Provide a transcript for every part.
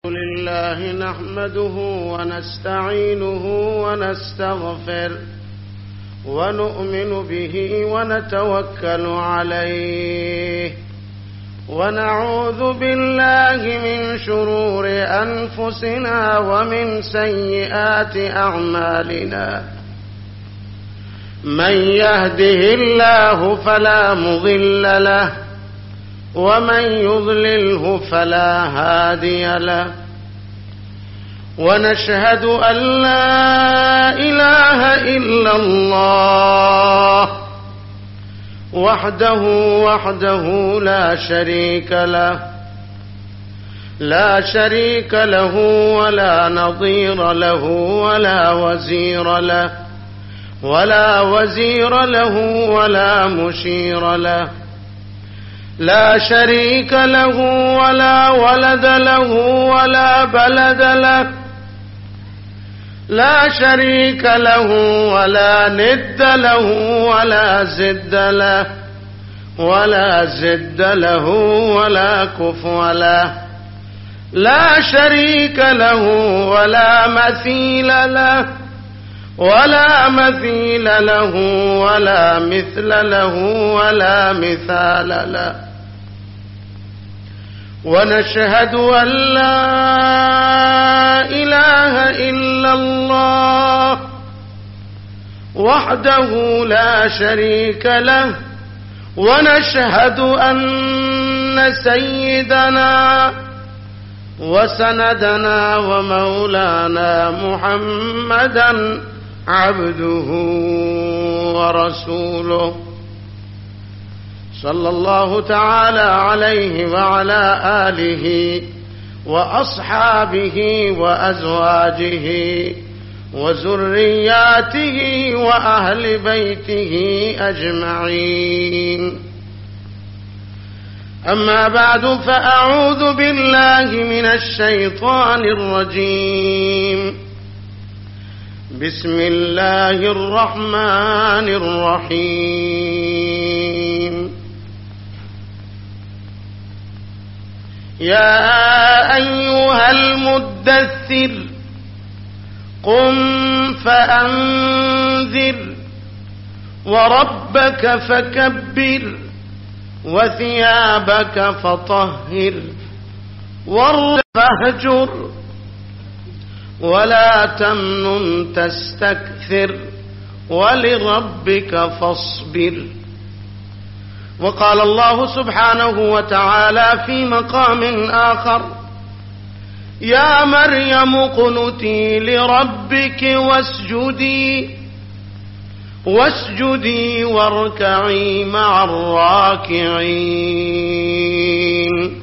لله نحمده ونستعينه ونستغفر ونؤمن به ونتوكل عليه ونعوذ بالله من شرور أنفسنا ومن سيئات أعمالنا. من يهده الله فلا مضل له ومن يضلله فلا هادي له. ونشهد أن لا إله إلا الله وحده لا شريك له، لا شريك له ولا نظير له ولا وزير له، ولا وزير له ولا مشير له، لا شريك له ولا ولد له ولا بلد له، لا شريك له ولا ند له ولا زد له، ولا زد له ولا كفو له، لا شريك له ولا مثيل له، ولا مثيل له ولا مثل له ولا مثال له. ونشهد أن لا إله إلا الله وحده لا شريك له. ونشهد أن سيدنا وسندنا ومولانا محمدا عبده ورسوله صلى الله تعالى عليه وعلى آله وأصحابه وأزواجه وذرياته وأهل بيته أجمعين. أما بعد، فأعوذ بالله من الشيطان الرجيم. بسم الله الرحمن الرحيم. يا أيها المدثر قم فأنذر وربك فكبر وثيابك فطهر والرجل فاهجر ولا تمنن تستكثر ولربك فاصبر. وقال الله سبحانه وتعالى في مقام آخر: يا مريم اقنتي لربك واسجدي واركعي مع الراكعين.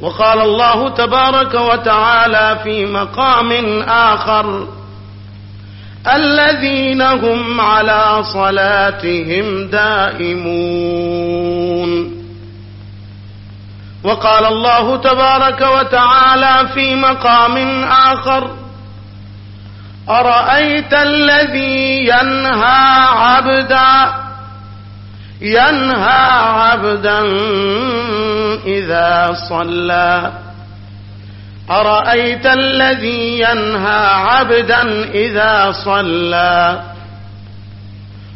وقال الله تبارك وتعالى في مقام آخر: الذين هم على صلاتهم دائمون. وقال الله تبارك وتعالى في مقام آخر: أرأيت الذي ينهى عبدا إذا صلى، أرأيت الذي ينهى عبدا إذا صلى.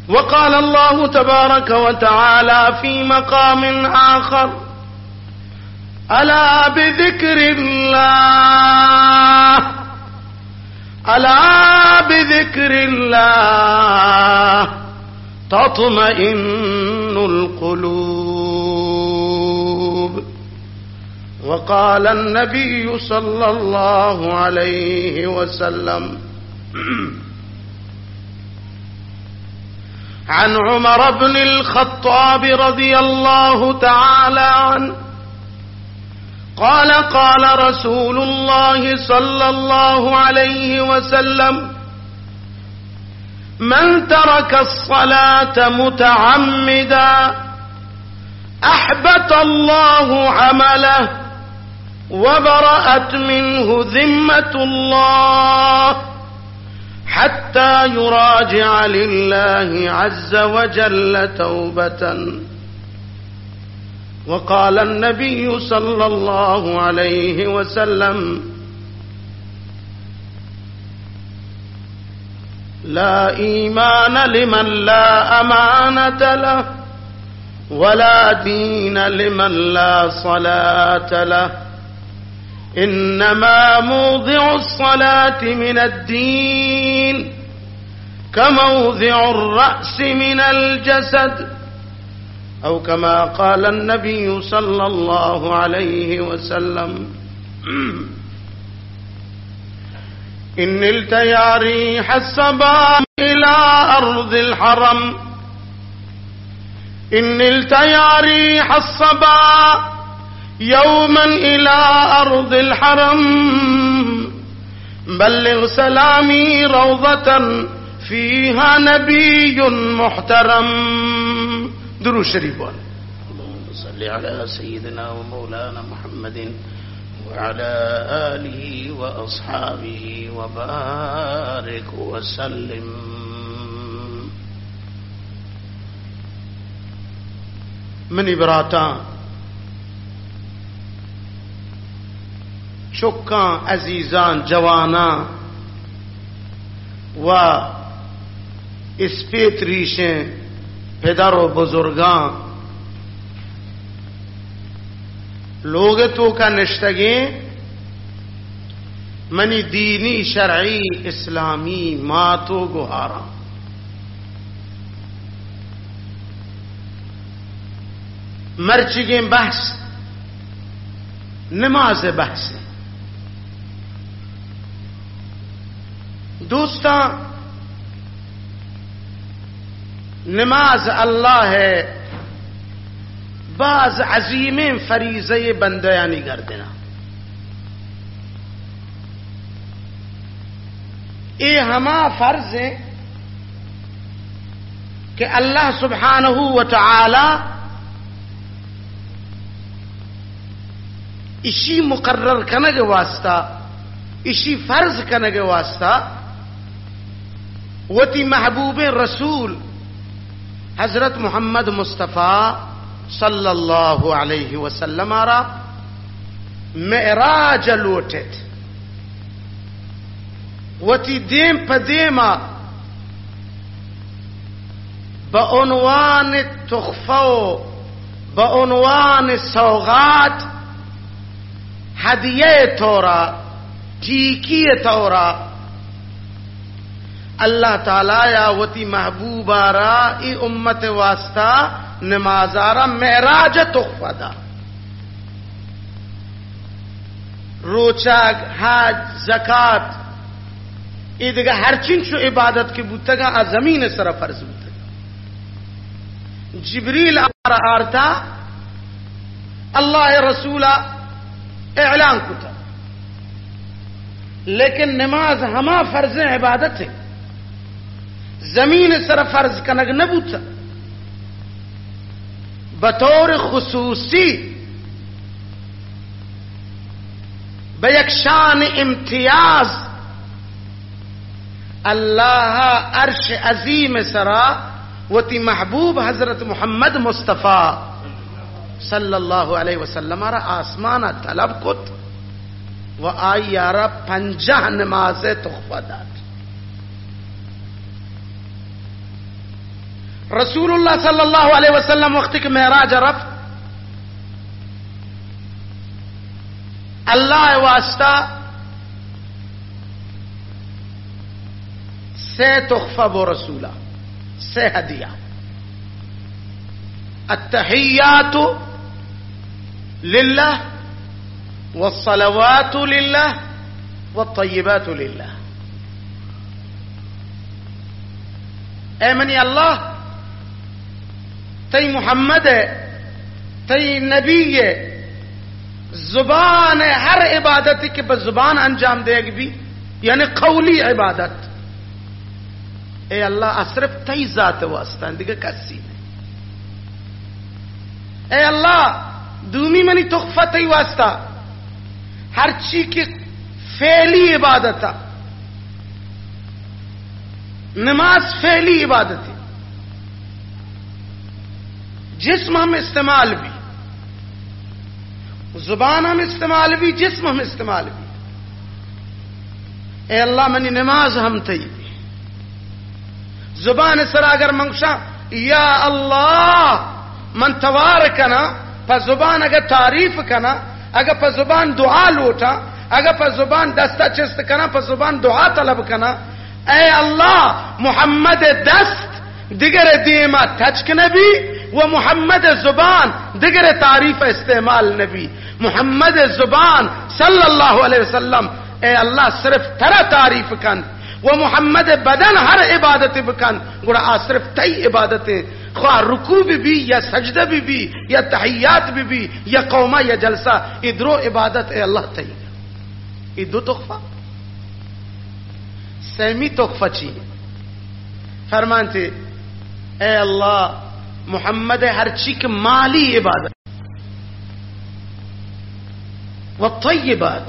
وقال الله تبارك وتعالى في مقام آخر: ألا بذكر الله تطمئن القلوب. وقال النبي صلى الله عليه وسلم عن عمر بن الخطاب رضي الله تعالى عنه قال: قال رسول الله صلى الله عليه وسلم: من ترك الصلاة متعمدا أحبط الله عمله وبرأت منه ذمة الله حتى يراجع لله عز وجل توبة. وقال النبي صلى الله عليه وسلم لا إيمان لمن لا أمانة له ولا دين لمن لا صلاة له إنما موضع الصلاة من الدين كموضع الرأس من الجسد أو كما قال النبي صلى الله عليه وسلم إن التيا ريح الصبا إلى أرض الحرم إن التيا ريح الصبا يوما إلى أرض الحرم بلغ سلامي روضة فيها نبي محترم. درود شریف بول. اللهم صل على سيدنا ومولانا محمد وعلى آله وأصحابه وبارك وسلم. منی براتاں چکاں عزیزاں جواناں و اسپیت ریشیں پدر و بزرگاں لوگ تو کا نشتگیں منی دینی شرعی اسلامی ماتو گہاراں مرچگیں بحث نماز بحث دوستاں نماز اللہ ہے بعض عظیم فریضے بندیانی کر دینا یہ ہما فرض ہے کہ اللہ سبحانہ و تعالی اسی مقرر کرنے کے واسطہ اسی فرض کرنے کے واسطہ وتی محبوب رسول حضرت محمد مصطفیٰ صلی اللہ علیہ وسلم را معراج لوٹت وتی دیم پدیما بعنوان تحفہ بعنوان سوغات ہدیہ تورا ٹیکی تورا اللہ تعالی یا وتی محبوبہ را ای امت واسطہ نمازارا معراج تحفہ دا روچاگ حج زکات ای دیگا ہر چنچو عبادت کی بودتگا زمین سر فرض بودتگا جبریل آرتا اللہ رسول اعلان کتا لیکن نماز ہما فرض عبادت ہے زمین سر فرض کنگ نبوتا بطور خصوصی بیک شان امتیاز اللہ عرش عظیم سرا وتی محبوب حضرت محمد مصطفیٰ صلی اللہ علیہ وسلم را آسمانہ طلب کت و آئی یارا 50 نماز تحفہ داد. رسول اللہ صلی اللہ علیہ وسلم وقتی کہ معراج رفت اللہ واسطہ سے تحفہ و رسولہ سے ہدیہ التحیات للہ والصلوات للہ والطیبات للہ. اے منی اللہ تی محمد ہے تی نبی ہے زبان ہر عبادت کے بس زبان انجام دے گی بھی یعنی قولی عبادت اے اللہ صرف تی ذات واسطہ دیکھے کسی نہیں. اے اللہ دومی منی تحفہ تی واسطہ ہر چیز کی فعلی عبادت نماز فعلی عبادت ہے جسم ہم استعمال بھی زبان ہم استعمال بھی، جسم ہم استعمال بھی. اے اللہ منی نماز ہم تھی زبان سر اگر منگشا یا اللہ من توار کنا پا زبان اگر تعریف کنا، اگر پا زبان دعا لوٹا، اگر پا زبان دستا چست کنا، پا زبان دعا طلب کنا. اے اللہ محمد دست دیگر دیما تچک نبی و محمد زبان دیگر تعریف استعمال نبی. محمد زبان صلی اللہ علیہ وسلم اے اللہ صرف ترا تعریف کن، و محمد بدن ہر عبادت بکن گوڑا آ صرف تی عبادتیں، خواہ رکوع بھی یا سجدہ بھی یا تحیات بھی یا قومہ یا جلسہ، ادرو عبادت اے اللہ تی. یہ دو تحفہ سیمی تحفہ چیئے. فرمانتے اے اللہ محمد ہر چیک مالی عبادت والطیبات،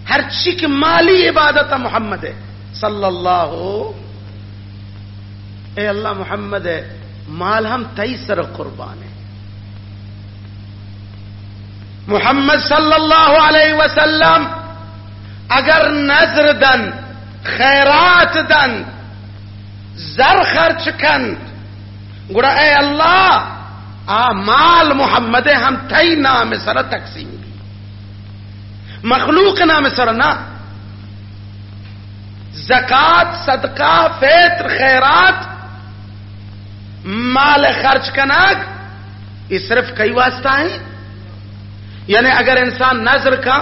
ہر چیک مالی عبادت محمد صلی اللہ. اے اللہ محمد مال ہم تیسر قربان ہے. محمد صلی اللہ علیہ وسلم اگر نظر دن، خیرات دن، زر خرچ کن گوڑا اے اللہ مال محمد ہم تئی نام سر تقسیم بھی، مخلوق نام سر نا. زکات، صدقہ، فطر، خیرات، مال خرچ کناگ یہ صرف کئی واسطہ ہیں. یعنی اگر انسان نظر کا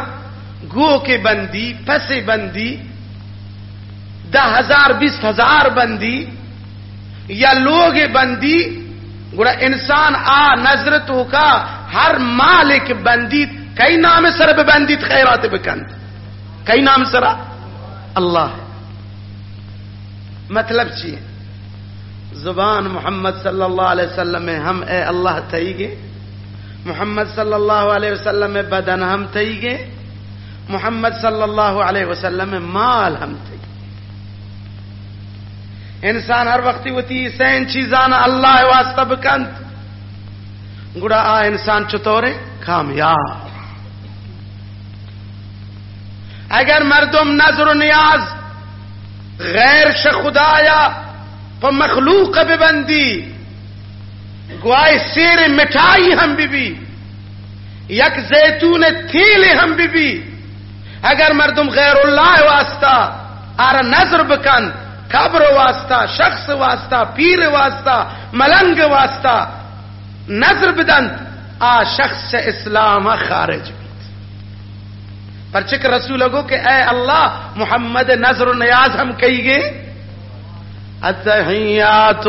گو کے بندی، پسے بندی، 10,000 20,000 بندی یا لوگ بندی گوڑا انسان نظر تو کا ہر مالک بندی کئی نام سر بندی خیرات بکند، کئی نام سر اللہ. مطلب چیئے زبان محمد صلی اللہ علیہ وسلم میں ہم اے اللہ تئی گے، محمد صلی اللہ علیہ وسلم میں بدن ہم تئی گے، محمد صلی اللہ علیہ وسلم میں مال ہم تئی. انسان ہر وقتی ہوتی سین چیزانا اللہ واسطہ بکند گڑا انسان چطورے کامیاب. اگر مردم نظر و نیاز غیر خدایا پا مخلوق ببندی گوائے سیر مٹھائی ہم بھی یک زیتون تیل ہم بھی اگر مردم غیر اللہ واسطہ آرہ نظر بکن، قبر واسطہ، شخص واسطہ، پیر واسطہ، ملنگ واسطہ نظر بدن شخص سے اسلام خارج بیت. پرچک رسول گو کہ اے اللہ محمد نظر و نیاز ہم کہی گے التحیات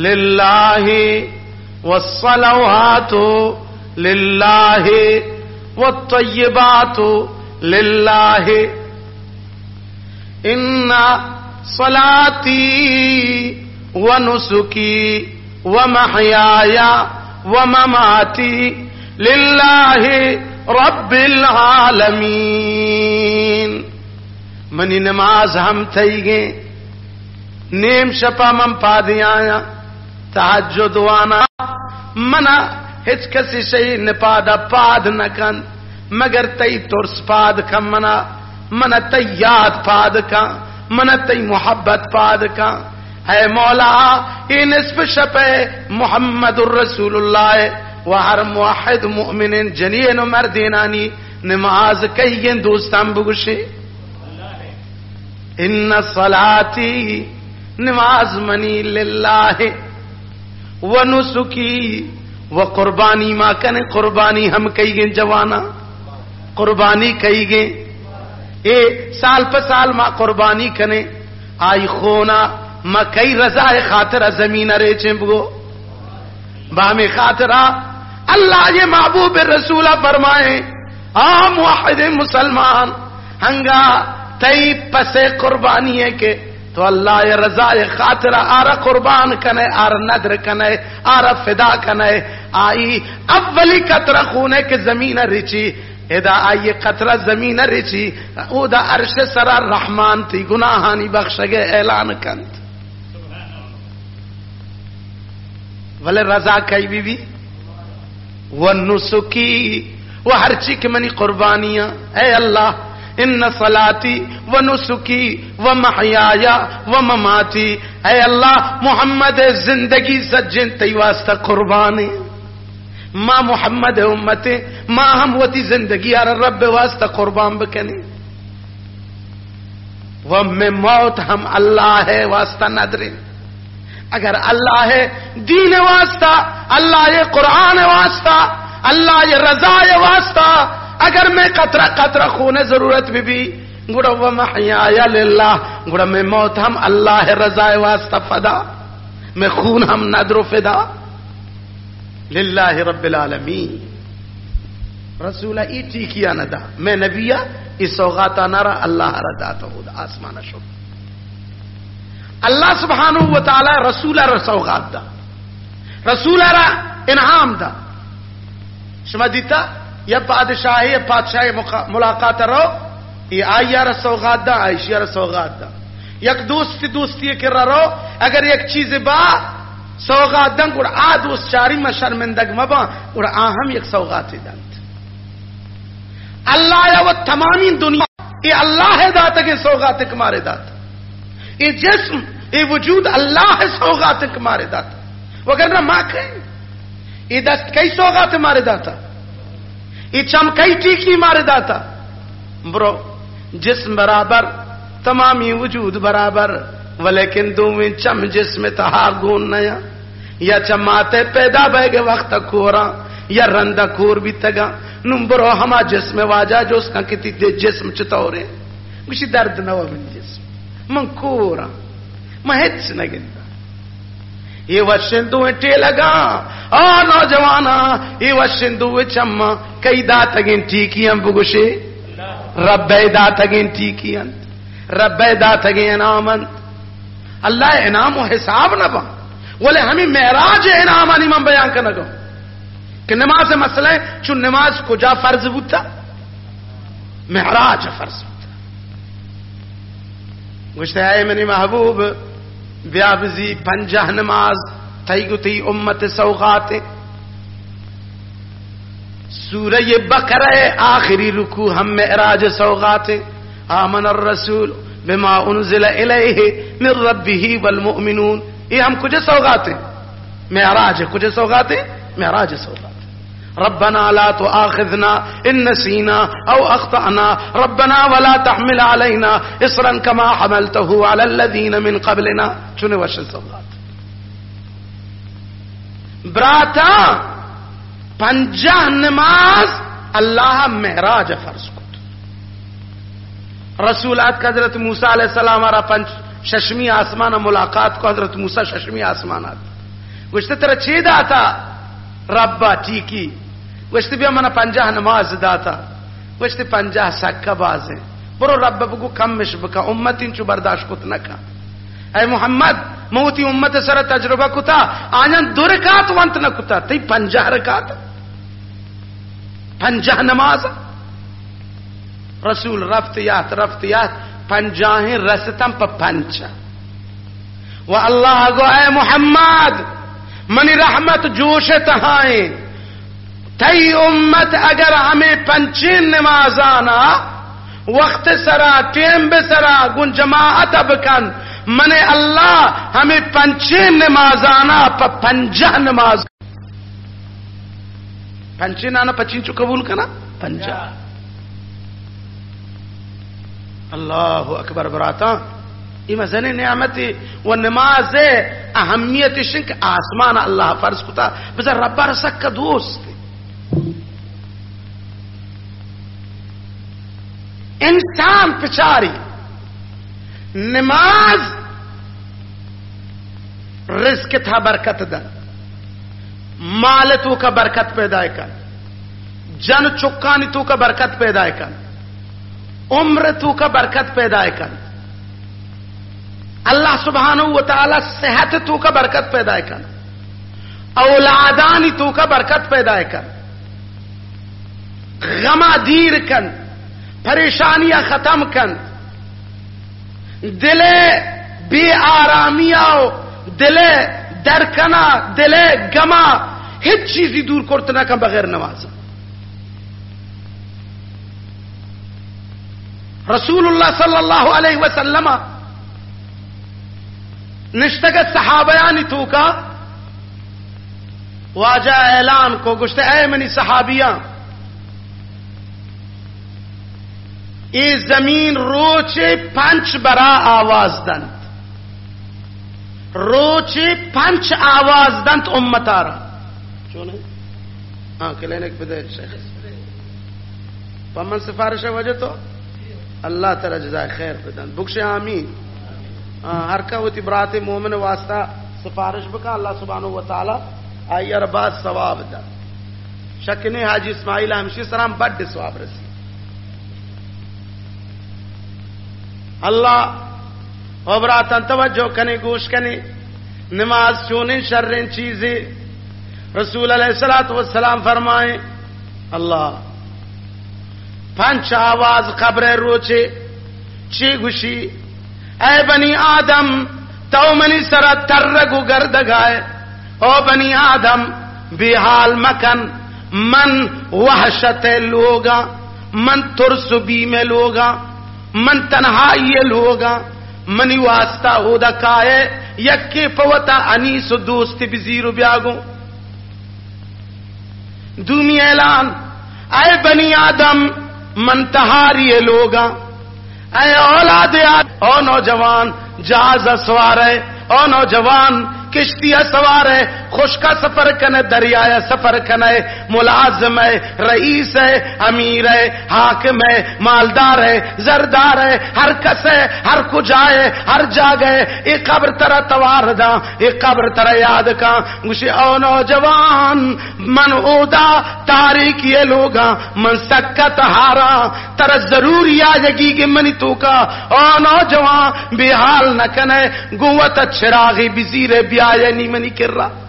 للہ والصلوات للہ والطیبات للہ ان صلاتی ونسکی ومحیای ومماتی للہ رب العالمین. منی نماز ہم تھئی گے، نیم شپا من پادیاں تحجد وانا منا ہچ کسی شئی نپادا پاد نکن مگر تی ترس پاد کم منا تی یاد پاد کا، منا تی محبت پاد کا. اے مولا یہ نصف شپ محمد الرسول اللہ و ہر موحد مؤمن جنین و مردینانی نماز کہیں دوستان بگشے. ان صلاتی نماز منی للہ و نسکی و قربانی ما کنے قربانی ہم کہیں گے جوانا قربانی کہیں گے اے سال پہ سال ما قربانی کنے آئی خونا ما کئی رضا خاطرہ زمین ریچیں بگو باہمی خاطرہ اللہ یہ محبوب رسولہ فرمائیں موحد مسلمان ہنگا تئی پسے قربانی ہے کہ تو اللہ یہ رضا خاطرہ آرہ قربان کنے آرہ ندر کنے آرہ فدا کنے آئی اولی قطرہ خونے کے زمین رچی ادا آئی قطرہ زمین رچی او دا عرش سرا رحمان تھی گناہانی بخشگے اعلان کند ولے رضا کئی بھی ونسکی، وہ ہر چیز کی منی قربانیاں. اے اللہ ان صلاتی و نسکی و محیایا و مماتی، اے اللہ محمد زندگی سجن تی واسطہ قربانی، ما محمد امت ما ہم وتی زندگی آر رب واسطہ قربان بکنی، و میں موت ہم اللہ ہے واسطہ ندرے. اگر اللہ ہے دین واسطہ، اللہ یہ قرآن واسطہ، اللہ یہ رضا واسطہ، اگر میں قطرہ قطرہ خون ضرورت بھی گڑا و محیایا للہ، گڑا میں موت ہم اللہ رضا واسطہ فدا، میں خون ہم ندر و فدا للہ رب العالمین. رسولہ ایٹی کیا ندا میں نبیہ اس سوغاتا نرا اللہ ردا تو آسمان شو. اللہ سبحانہ و تعالی رسولہ را سوغات دا، رسولہ را انعام دا. شما دیتا یا بادشاہی یا بادشاہی ملاقات رو یہ آئیہ را سوغات دا، عائشہ را سوغات دا. یک دوستی کر رو اگر یک چیز با سوغات دن اور آ دوست چاری میں شرمندگ مبا اور آہم یک سوغات دن. اللہ یا وہ تمامی دنیا یہ اللہ داتا کہ سوغات کمارے داتا، یہ جسم یہ وجود اللہ سوغات کمارے داتا، وگرنہ ماں کہیں یہ دست کئی سوغات مارے داتا، یہ چم کئی ٹیکی مارے داتا. برو جسم برابر تمامی وجود برابر، ولیکن دوویں چم جسم تہا گون نیا، یا چماتے پیدا بے گے وقت کورا یا رندہ کور بھی تگا نمبرو ہما جسم واجہ جو اس کا کتی دے جسم چطورے کچھ درد نو من جسم من کورا میں ہچ نگندہ. یہ وشندویں ٹے لگا نوجوانا، یہ وشندویں چمہ کئی داتگیں ٹیکیاں بگوشے رب داتگیں ٹیکیاں، رب داتگیں انامن. اللہ انعام و حساب نہ با، بولے ہمیں معراج انعام آنی من بیان کرنا گو کہ نماز مسئلہ ہے چون نماز کجا فرض بوتا، معراج فرض بوتا. گوشتے آئے منی محبوب بیابزی 50 نماز تھی گو تھی امت سوغات. سورہ بقرہ آخری رکوع ہم معراج سوغات. آمن الرسول بما انزل الیہ من ربہ والمؤمنون، یہ ہم کچھ سوغات ہیں معراج، کچھ سوغات ہیں معراج سوغات. ربنا لا تؤاخذنا ان نسینا او اخطأنا ربنا ولا تحمل علينا اصرا كما حملته على الذين من قبلنا. چنے وشن سوغات براتا 50 نماز اللہ معراج فرض کو. رسولات کا حضرت موسیٰ علیہ السلام ششمی آسمان ملاقات کو حضرت موسیٰ ششمی آسمانات گوشتے ترہ چھ داتا ربا ٹھیکی، گوشتے بیا منا 50 نماز داتا، گوشتے 50 سکہ بازیں برو رب بگو کم مش بکا امتین چو برداشت کت نکا. اے محمد موتی امت سر تجربہ کتا آنیان 2 رکعت وانت نکتا تی 50 رکعت 50 نماز. رسول رفتیات 50 رستم پا 5 و اللہ گو اے محمد منی رحمت جوش تہائیں تی امت اگر ہمیں 5 نمازانا وقت سرا ٹیم بسرا گن جماعت بکن من اللہ ہمیں 5 نمازانا پا 50 نماز 5 نانا 25 قبول کنا 50. اللہ اکبر براتا یہ مزن نعمتی و نماز اہمیت شنک آسمان اللہ فرض کتا بزر ربا رسک کا دوست. انسان پچاری نماز رزق تھا برکت دا، مال تو کا برکت پیدا کر، جن چکانی تو کا برکت پیدا کر، عمر تو کا برکت پیدا کر، اللہ سبحانہ و تعالی صحت تو کا برکت پیدا کر، اولادانی تو کا برکت پیدا کر، غما دیر کن، پریشانیاں ختم کن، دل بے آرامیاں دل درکنا دل گما ہیچ چیزی دور کرتے نہ کم بغیر نماز. رسول اللہ صلی اللہ علیہ وسلم نشتگت صحابیانی تو کا واجہ اعلان کو گشتے اے منی صحابیاں ای زمین روچے پنچ برا آواز دند روچے پنچ آواز دند امتارا چون ہے ہاں کلینک پہ دے شیخ پمن سفارش وجہ تو اللہ تعالی جزائے خیر پہ دند بکش آمین. ہر کا ہوتی برات مومن واسطہ سفارش بکا اللہ سبحانہ وتعالی آئی ارباز ثواب دا شکنے حاجی اسماعیل ہمشی سلام بڑھ ثواب رسی. اللہ وبراتن توجہ کنے گوش کنے نماز چونیں شرریں چیزیں رسول علیہ الصلوۃ والسلام فرمائیں اللہ پنچ آواز قبر روچے چی گوشی اے بنی آدم تو منی سرا ترگو گرد گائے او بنی آدم بی حال مکن من وحشت لوگا من ترس بی میں لوگا من تنہائی لوگا منی واسطہ ہو دکائے یکی پوتا انیس و دوست بزیر بیاگو. دومی اعلان اے بنی آدم من تہاری لوگا اے اولاد او نوجوان جہاز سوار ہے او نوجوان کشتیاں سوار ہے خشکا سفر کنے دریائے سفر کنے ملازم ہے رئیس ہے امیر ہے حاکم ہے مالدار ہے زردار ہے ہر کس ہے ہر کجائے ہر جاگے ایک قبر ترہ توار دا ایک قبر ترہ یاد کا گوشی او نوجوان من اودا تاریک یہ لوگا من سکت ہارا ترہ ضروری آجگی کہ منی تو کا او نوجوان بے حال نہ کنے گوت چراغی بزیر بیائے نی منی کر رہا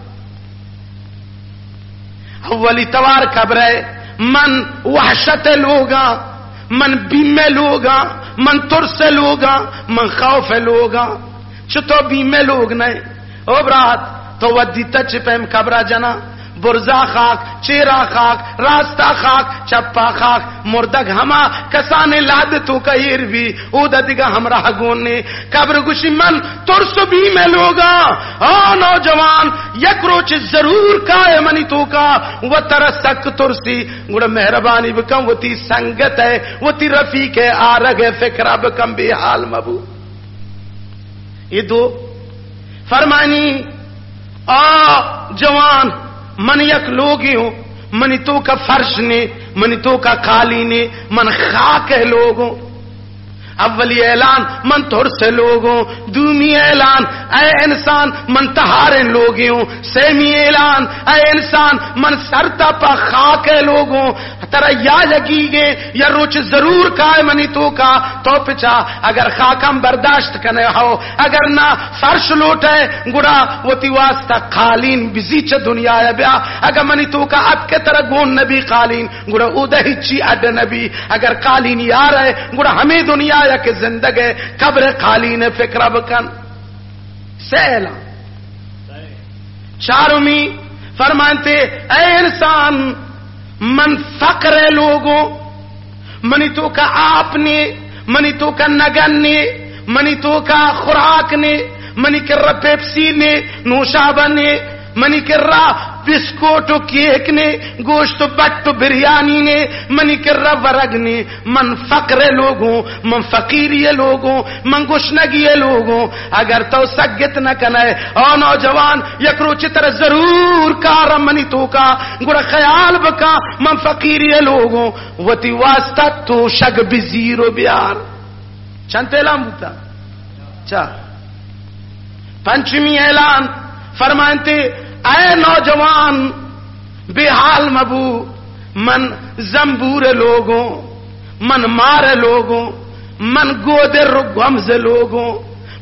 اولی توار قبر ہے من وحشت لوگا من بیمے لوگا من ترس لوگا من خوف لوگا چھتو بیمے لوگ نہیں او برات تو ودی تچ پہم قبرہ جنا برزا خاک چیرا خاک راستہ خاک چپا خاک مردگ ہما کسانے لاد تو کہیر بھی او دا دیگا ہمراہ گوننے قبر گوشی من ترس بھی میں لوگا او نوجوان یک روچ ضرور کائے منی تو کا وہ ترسک ترسی گوڑا مہربانی بکم وہ تی سنگت ہے وہ تی رفیق ہے آرگ ہے فکرہ بکم بے حال مبو. یہ دو فرمانی جوان من یک لوگی ہوں منی تو کا فرش نے منی تو کا قالین من خاک ہے لوگوں. اولی اعلان من تھوڑ سے لوگوں دومی اعلان اے انسان من تہارے لوگوں سیمی اعلان اے انسان من سرتا پا خاک ہے لوگوں ترہ یا لگی گے یا روچ ضرور کائے منی تو کا تو پچا اگر خاکم برداشت کنے ہو اگر نہ فرش لوٹے گڑا وہ تی واسطہ قالین بزیچ دنیا ہے بیا اگر منی تو کا اب کے طرح گون نبی قالین گڑا او دہی چی اڈ نبی اگر قالین یار ہے گڑا ہمیں دنیا یا کہ زندگی قبر قالین فکرہ بکن سیلا. چارمی فرمانتے اے انسان من فقر لوگوں منی تو کا آپ نے منی تو کا نگن نے منی تو کا خوراک نے منی کر رہا پیپسی نے نوشابہ نے منی کر رہا بسکوٹ و کیک نے گوشت و بٹ و بریانی نے منی کر رہا ورگ نے من فقر لوگوں من فقیری لوگوں من گشنگی لوگوں اگر تو سگت نہ کنے او نوجوان یک روچ طرح ضرور کارا منی تو کا گوڑا خیال بکا من فقیری لوگوں وتی واسطہ تو شگ بزیر و بیار. چند اعلان بوتا چار. پنچمی اعلان فرمانتے اے نوجوان بے حال مبو من زمبور لوگوں من مار لوگوں من گودر گمز لوگوں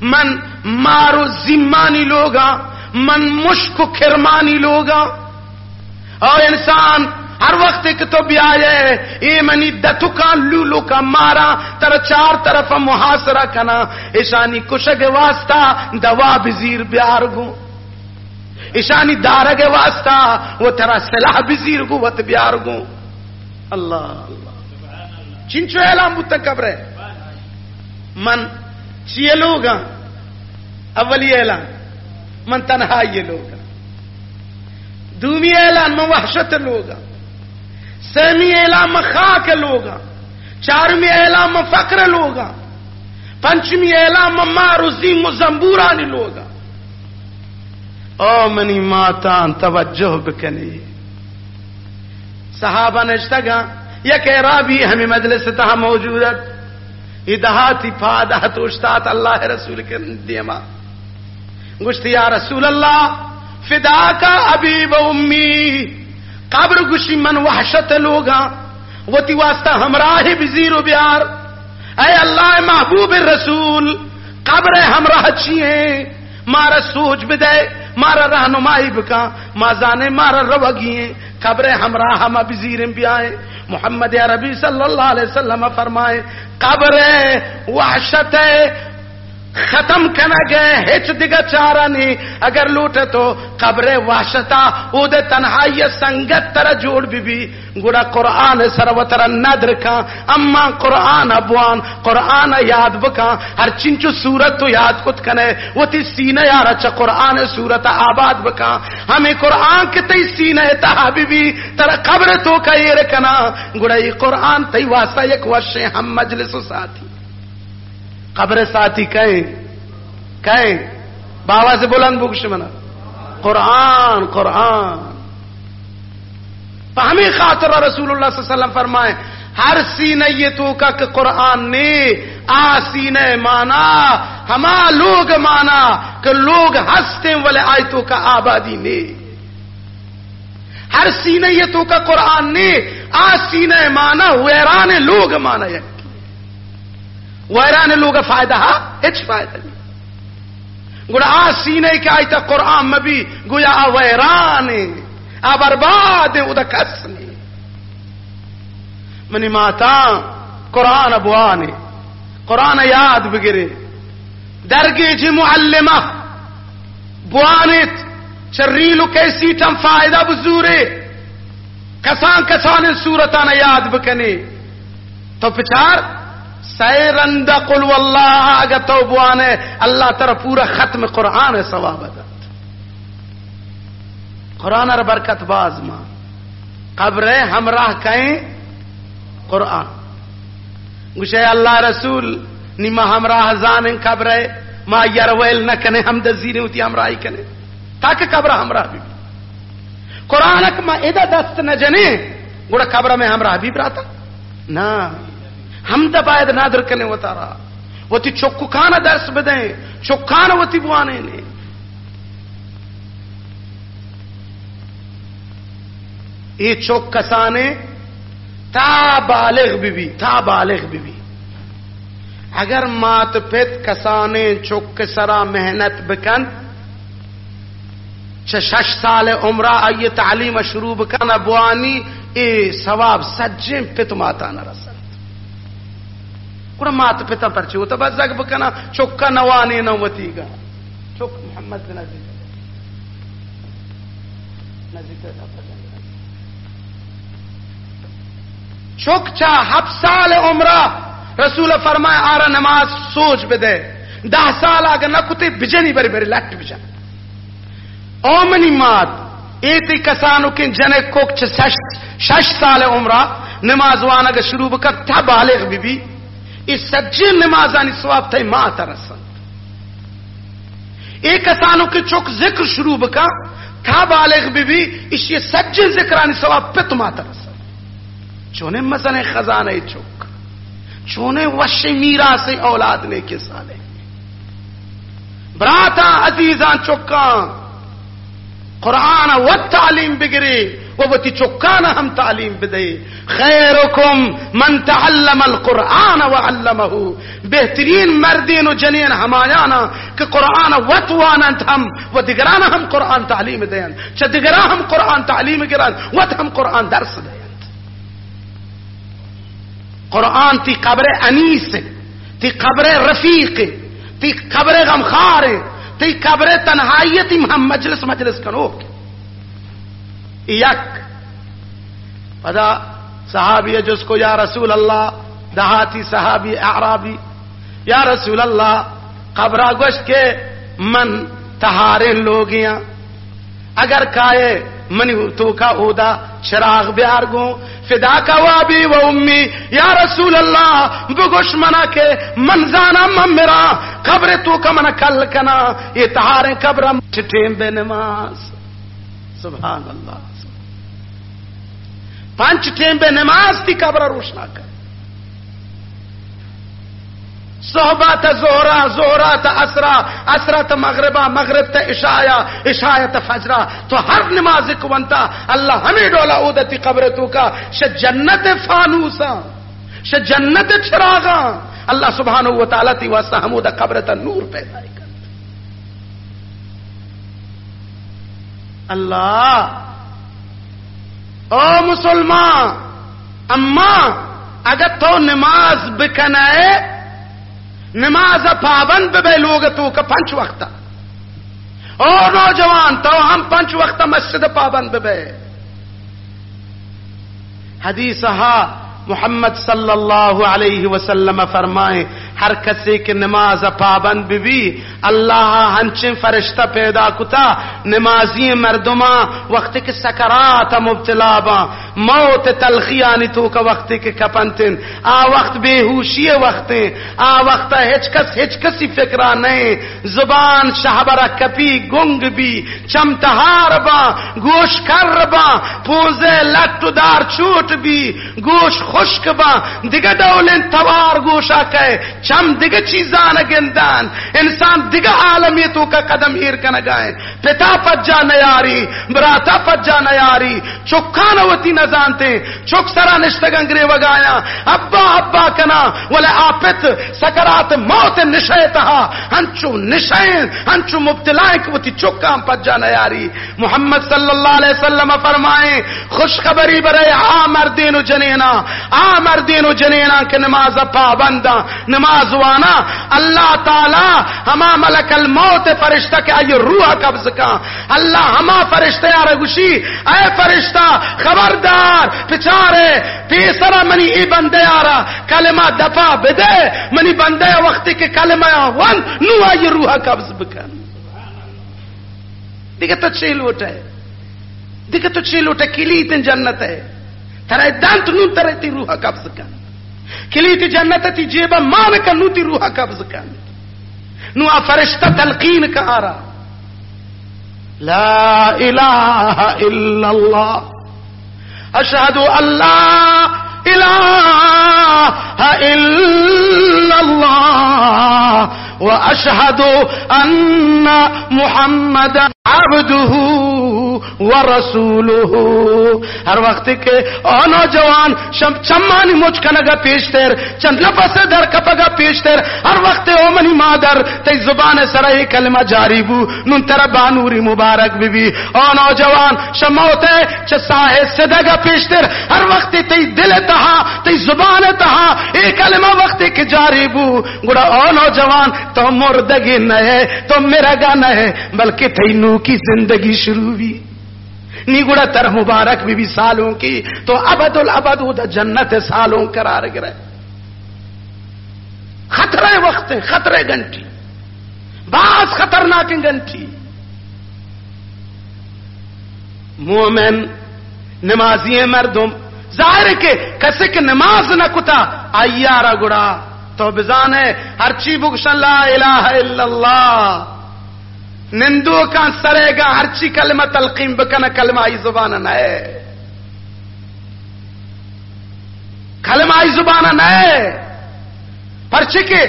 من مارو زمانی لوگا من مشک کرمانی لوگا. اور انسان ہر وقت ایک تو بھی آئے اے منی دتو کا لولو کا مارا تر چار طرف محاصرہ کنا ایشانی کشگ واسطہ دوا بزیر بیار گو. اشانی دارگ واسطہ وہ ترا سلاح بزیر گو وط بیار گو. اللہ اللہ چنچو اعلام بتا قبر ہے من چیئے لوگا اولی اعلان من تنہائی لوگا دومی اعلان من وحشت لوگا سیمی اعلان من خاک لوگا چارمی اعلان من فقر لوگا پنچمی اعلان من ماروزی مزمبورانی لوگا. او منی ماتان توجہ بکنی صحابہ نشتگا یک اعرابی ہمیں مجلس تہا موجودت ادہاتی پادہت اشتات اللہ رسول کے دیما گشت یا رسول اللہ فداکا ابی و امی قبر گشی من وحشت لوگا وتی واسطہ ہمراہ بزیر و بیار. اے اللہ محبوب رسول قبر ہمراہ چیئے مارا سوچ بدے مارا رہنمائی بکا مازانے مارا روگیے قبر ہمراہ ہم بزیر بھی آئے. محمد عربی صلی اللہ علیہ وسلم فرمائے قبر وحشت ختم کنا گئے ہچ دیگا چارہ نہیں اگر لوٹے تو قبر وحشتا او دے تنہائی سنگت ترہ جوڑ بھی گوڑا قرآن سروتر ندر کا اما قرآن ابوان قرآن یاد بکا ہر چنچو سورت تو یاد کت کنے وہ تی سینہ یارا چا قرآن سورت آباد بکا ہمیں قرآن کے تی سینہ تحابی بھی ترہ قبر تو کا یہ رکنا گوڑا یہ قرآن تی واسطہ یک وشے ہم مجلس و ساتھی قبر ساتھی کہیں باوا سے بلند بکش منا قرآن قرآن ہمیں خاطر رسول اللہ صلی اللہ علیہ وسلم فرمائے ہر سینہ یہ تو کا کہ قرآن نے آ سینہ مانا ہما لوگ مانا کہ لوگ ہستے والے آیتوں کا آبادی نے ہر سینہ یہ تو کا قرآن نے آ سینہ مانا ویران لوگ مانا یک ویران لوگ فائدہ ہچ فائدہ نہیں گوڑا آ سینے کے آئیتا قرآن میں بھی گویا آ ویران آ برباد او دا کس نہیں منی ماتا قرآن ابوانے قرآن یاد بگرے درگی جی معلمہ بوانت چریلو کیسی تم فائدہ بزورے کسان صورتانا یاد بکنے تو پچار سیرند قل واللہ اگر توبوانے اللہ ترہ پورا ختم قرآن ثواب دات قرآن ار برکت باز ماں قبر ہمراہ کہیں قرآن گوشے اللہ رسول نیمہ ہمراہ زانن قبر ما یرویل نہ کنے ہم دزینے ہوتی ہمراہی کنے تاکہ قبر ہمراہ بھی قرآن اک ما ادھا دست نہ جنے گوڑا قبر میں ہمراہ بھی براتا نا ہم دا باید نادر کنے وہ تارا وہ تی چکو کانا درس بدیں چکانا وہ تی بوانے نے یہ چک کسانے تا بالغ بھی اگر مات پیت کسانے چک سرا محنت بکن 6 سال عمرہ آئیے تعلیم شروع بکن ابوانی اے ثواب سجیں پیت ماتا نہ رسل مات پتا پرچے وہ تو بس زگ بکنا چکا نوانے نوتی گا چک محمد بن چک چا 7 سال عمرہ رسول فرمائے آرہ نماز سوچ بدے 10 سال آگا نہ کتے بجنی بری بری لٹ بجن اومنی مات ایتی کسانو کن جنے کوک 6 سال عمرہ نماز وانا گا شروع بکر تھا بالغ بھی اس سجن نمازانی ثواب تھے ماں ترسن ایک کسانوں کے چوک ذکر شروع بکا تھا بالغ بھی اس یہ سجن ذکرانی ثواب پہ تمہاں ترسن چونے مزن خزانے چوک چونے وش میرا سے اولاد نے کے سالے براتا عزیزان چوکاں قرآن و تعلیم بگرے وہ تی چکانا ہم تعلیم بدے خیرکم من تعلم القرآن وعلمہ بہترین مردین و جنین ہمایانا کہ قرآن وطوانند ہم و دگرانا ہم قرآن تعلیم دین چا دگران ہم قرآن تعلیم گران وط ہم قرآن درس دین قرآن تی قبر انیس تی قبر رفیق تی قبر غمخار تی قبر تنہائیتی ہم مجلس کنو یک پدا صحابی جس کو یا رسول اللہ دہاتی صحابی اعرابی یا رسول اللہ قبرہ گوشت کے من تہارے لوگیاں اگر کائے منی تو کا اودا چراغ بیار گوں فدا کا وابی و امی یا رسول اللہ بگوش منا کے منزانا ممیرا قبر تو کا منا کل کنا یہ تہارے قبرہ چھٹیم بے نماز سبحان اللہ پانچ ٹیم بے نماز تھی قبر روشنا کر صحبت زہرہ زہرہ تا اسرہ اسرہ تا مغربہ مغرب تا عشاء عشاء تا فجرہ تو ہر نماز کوانتا اللہ ہمیں ڈولا عودتی قبر تو کا جنت فانوسا جنت چراغا اللہ سبحانہ وتعالی تی واسطہ ہمودہ قبر تا نور پیدا کر اللہ او مسلمان اما اگر تو نماز بکنائے نماز پابند بے لوگ تو کا پنچ وقت او نوجوان تو ہم پنچ وقت مسجد پابند بے حدیث محمد صلی اللہ علیہ وسلم فرمائیں ہر کسی کی نماز پابند بھی اللہ ہنچیں فرشتہ پیدا کتا نمازی مردما وقت کے سکرات مبتلا با موت تلخیانی تو کا وقت کے کپنتن آ وقت بے ہوشی وقت آ وقت ہچکسی فکرہ نہیں زبان شہبرہ کپی گنگ بھی چمتہار با گوش کر با پوزے لٹ دار چوٹ بھی گوش خشک با دیگہ ڈولن توار گوشا کہے چم دیگہ چیزان گندان انسان دیگہ عالمیتوں کا قدم ہیر کا نگائیں پتا پجا نیاری براتا پجا نیاری چکان وتی نزانتے چک سرا نشتگنگرے وگایا ابا ابا کنا ولی آپت سکرات موت نشیتہا ہنچو نشین ہنچو مبتلائیں کہ وتی چکان پجا نیاری محمد صلی اللہ علیہ وسلم فرمائیں خوشخبری برے مردین و جنینا مردین و جنینا کہ نماز پابندہ نماز وانا اللہ تعالی ہما ملک الموت فرشتہ کے آئی روح قبض کا اللہ ہما فرشتہ یار گوشی اے فرشتہ خبردار پچارے پیسرا منی ای بندے یارا کلمہ دفع بدے منی بندے وقتی کے کلمہ ون نو آئی روح قبض بکن دیکھے تو چھ لوٹ ہے دیکھے تو چھ لوٹ ہے کلیت جنت ہے ترے دانت نو ترے تی روح قبض کن کلیت جنت تی جیبا مان کا نو تی روح قبض کن نو فرشتہ تلقین کا آرہ لا الہ الا اللہ اشہد اللہ الہ الا اللہ واشہد ان محمد عبدہ ورسولہ ہر وقت کے او نوجوان چمانی مجھ کنگا پیشتر چند لپس در کپگا پیشتر ہر وقت او منی مادر تی زبان سرائی کلمہ جاری بو نن تر بانوری مبارک بھی او نوجوان شموتے چساہے صدگا پیشتر ہر وقت تی دل تہا تی زبان تہا اے کلمہ وقت کی جاری بو گوڑا او نوجوان تو مردگی نہ تو مرگا نہ بلکہ تی نو کی زندگی شروع بھی نی گڑا تر مبارک بھی سالوں کی تو ابد الابد دا جنت سالوں قرار گرے خطرے وقت خطرے گھنٹی بعض خطرناک گھنٹی مومن نمازی مردم ظاہر کے کسی کے نماز نہ کتا آئیارا گڑا تو بزان ہے ہر چی بکشن لا الہ الا اللہ نندو کا سرے گا ہر چی کلمہ تلقیم بکنا کلمہ آئی زبانہ نئے کلمہ آئی زبانہ نئے پرچے کے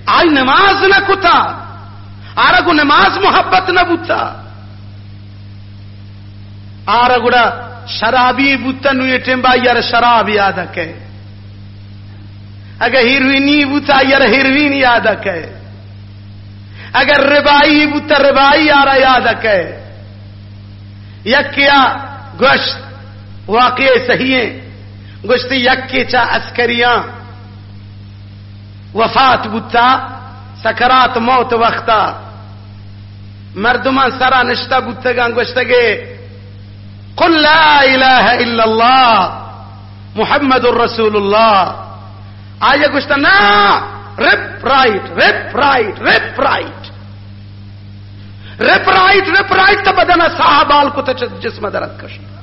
آئی نماز نہ کتا آرگو نماز محبت نہ بوتا آرگوڑا شرابی بوتا نوی ٹمبا یار شراب یاد ہے اگر ہیروینی بوتا یار ہیروین یاد ہے اگر ربائی بوتا ربائی آرہ یاد ہے یکیا گوشت واقعی صحیح ہیں گوشتی یکی چا عسکریاں وفات بوتا سکرات موت وقتا مردمان سرا نشتا بودتگان گوشتگے قل لا الہ الا اللہ محمد الرسول اللہ. آیا گوشتا نا رپ رائٹ رپ رائٹ رپ رائٹ رپ رائٹ رپ رائٹ تا بدنا صاحبال کو تا جسم درد کشتا.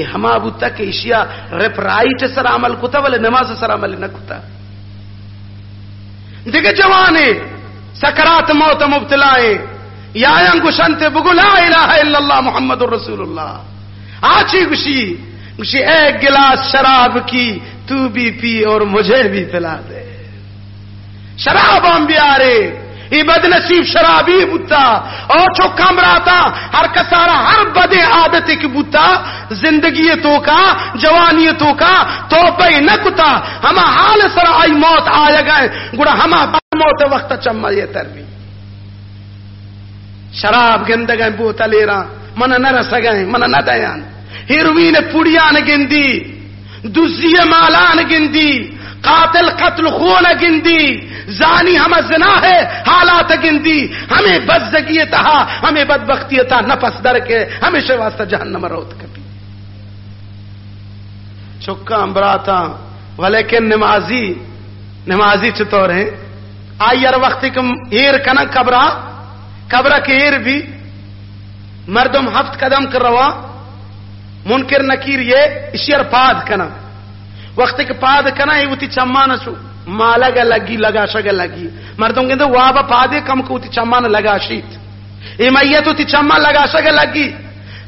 ہما بوتا کہ اشیاء رپ رائٹ سر عمل کتا ولی نماز سر عمل نہ کتا. دیکھ جوانے سکرات موت مبتلائیں یا انگوشنتے بگو لا الہ الا اللہ محمد الرسول اللہ. آچی گوشی ایک گلاس شراب کی تو بھی پی اور مجھے بھی پلا دے. شراب ہم بھی آرے یہ بد نصیب شرابی بوتا اور چوکا مراتا ہر کسارا ہر بدے عادت کی بوتا زندگی تو کا جوانی تو کا توبہ نہ کتا ہما حال سر آئی موت آیا گئے گڑا ہما موت وقت چما یہ تربی شراب گند گئے بوتا لے رہا من نہ رس گئے من نہ دیان ہیروین پوڑیاں گندی دوسری مالان گندی قاتل قتل خون گندی زانی ہم زنا ہے حالات گندی ہمیں بدزگی تہا ہمیں بدبختی تھا نفس در کے ہمیشہ واسطہ جہنم روت کبھی چکا امبراتا ولیکن نمازی چطور ہیں آئیر وقت کم ایر کنا قبرہ کے ایر بھی مردم ہفت قدم کر روا منکر نکیر یہ اشیر پاد کنا وقت کے پاد کنا یہ ہوتی چمانا شو مالا گا لگی لگا شگا لگی مردوں کے اندر وابا پادے کم کو ہوتی چمانا لگا شیت یہ میت ہوتی چما لگا شگا لگی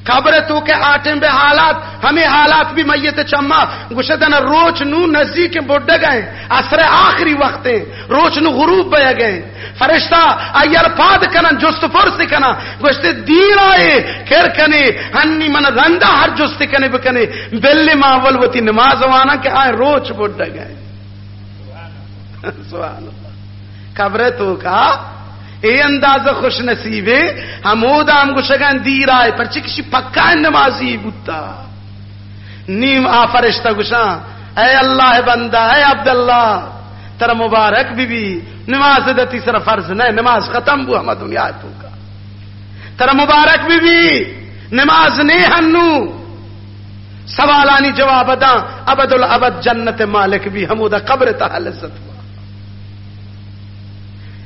خبر تو کے آٹیں بے حالات ہمیں حالات بھی میت چما گشتنا روچ نو نزدیک بڑھ گئے عصر آخری وقت ہیں روچ نو غروب بے گئے فرشتہ ایار پاد کنن جست فرس کنا گوشتے دیر آئے کھر کنے ہنی من رندہ ہر جست کنے بکنے بلی ماول وطی نماز وانا کہ آئے روچ بڑھ گئے. سبحان اللہ. خبر تو کا اے انداز خوش نصیبے ہمودا ہم گوشگان دیر آئے پرچہ کسی پکا نمازی بوتا نیم آ فرشتہ گوشاں اے اللہ بندہ اے عبداللہ تر مبارک بی نماز دا تیسرا فرض نہیں نماز ختم بو ہما دنیا تو کا تر مبارک بی نماز نہیں ہنو سوالانی جواب دا ابد الابد جنت مالک بھی ہمودا قبر تا لذت ہوا.